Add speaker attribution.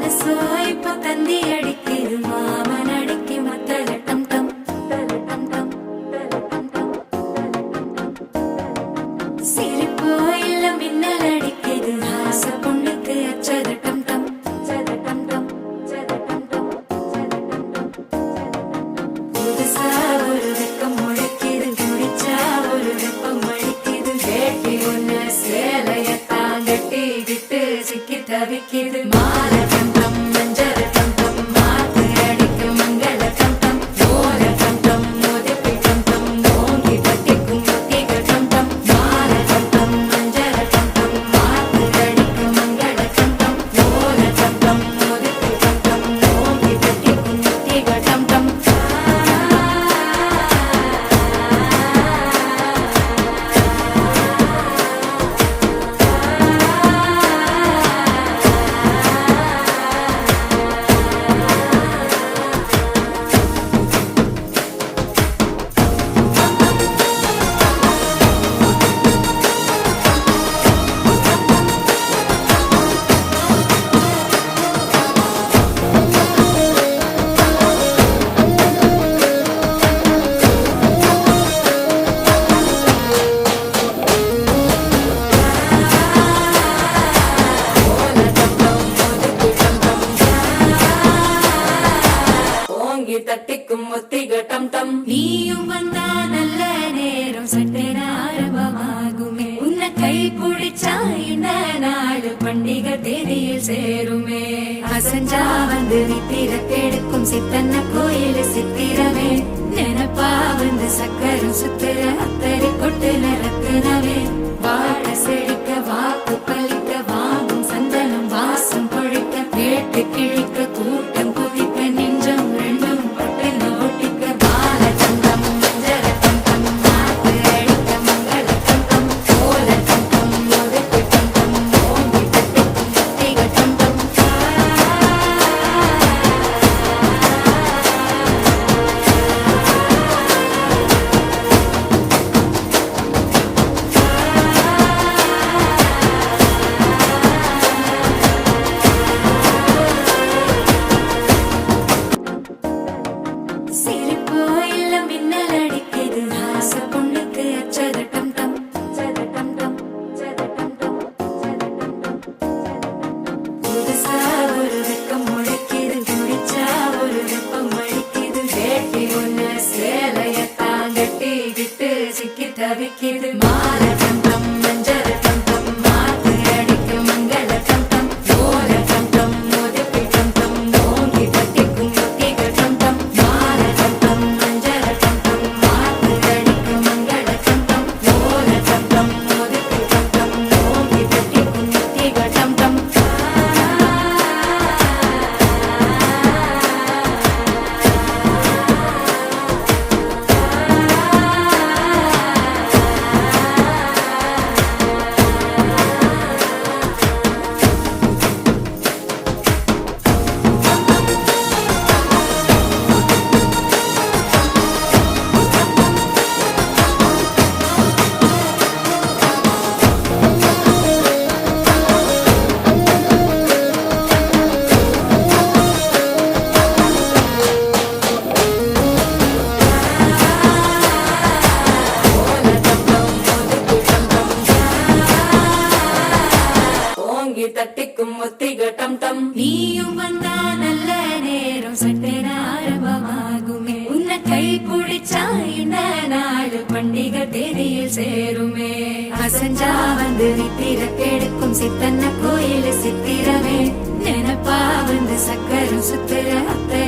Speaker 1: மனசோ இப்போ தந்தி அடிக்குது மாமன் அடிக்கு மத்தல டம் டம் டம் டம் சிரிப்போ இல்ல மின்னல் அடிக்குது ஆச பொண்ணுக்கு அச்சது டம் டம் டம் டம் புதுசா ஒரு வெக்கம் முளைக்குது குடிச்சா ஒரு வெப்பம் அடிக்குது வேட்டி ஒண்ணு சேலையத்தான் கட்டிக்கிட்டு சிக்கி தவிக்குது மால டம் டம் மஞ்சள் டம் டம் மாத்து அடிக்கு மங்கள டம் டம் ஓல டம் டம் மோதிப்பி டம் டம் ஓங்கி தட்டிக்கும் முத்திக டம் டம் மால டம் டம் மஞ்சள் டம் டம் மாத்து அடிக்கு மங்கள டம் டம் ஓல டம் டம் மோதிப்பி டம் டம் ஓங்கி தட்டிக்கும் முத்திக டம் டம் தட்டிக்கும் ஒத்திக டம் டம் நீயும் வந்தா நல்ல நேரம் சட்டென ஆரம்பமாகுமே உன்னை கை பிடிச்சா இந்த நாடு பண்டிகை தேதியில் சேருமே அசஞ்சா வந்து நித்திர கெடுக்கும் சித்தன்ன கோயில் சித்திரமே நினைப்பா வந்து சக்கரம் சுத்துற அத்தரி கொட்டு ரத்தினவே வாழ செழிக்க வாக்கு பலிக்க வாங்கும் சந்தனம் வாசம் பொழிக்க கேட்டு கிழிக்க கூட்டம் குதிக்க நெஞ்சம் ரெண்டும் பட்டுன்னு ஒட்டிக்க பால தங்கம் மஞ்சள் தங்கம் மாத்து அடிக்க மங்கள தங்கம் கோல தங்கம் முதுக்கு தங்கம் ஓங்கி தட்டிக்கும் முத்திக தங்கம் சிரிப்போ இல்ல மின்னல் அடிக்குது ஆச பொண்ணுக்கு அச்சது டம் டம் டம் டம் புதுசா ஒரு வெக்கம் முளைக்குது குடிச்சா ஒரு வெப்பம் அடிக்குது வேட்டி ஒண்ணு சேலையத்தான் கட்டிக்கிட்டு சிக்கி தவிக்குது மால டம் டம் மஞ்சள் டம் டம் மாத்து அடிக்கு மங்கள டம் டம் ஓல டம் டம் மோதிப்பி டம் டம் ஓங்கி தட்டிக்கும் முத்திக டம் டம் மால டம் டம் மஞ்சள் டம் டம் மாத்து அடிக்கு மங்கள டம் டம் ஓல டம் டம் மோதிப்பி டம் டம் ஓங்கி தட்டிக்கும் முத்திக டம் டம் ஓங்கி தட்டிக்கும் ஒத்திக டம் டம் நீயும் வந்தா நல்ல நேரம் சட்டென ஆரம்பமாகுமே உன்னை கை பிடிச்சா இந்த நாடு பண்டிகை தேதியில் சேருமே அசஞ்சா வந்து நித்திர கெடுக்கும் சித்தன்ன கோயில் சித்திரமே நினைப்பா வந்து சக்கரம் சுத்துற அத்தை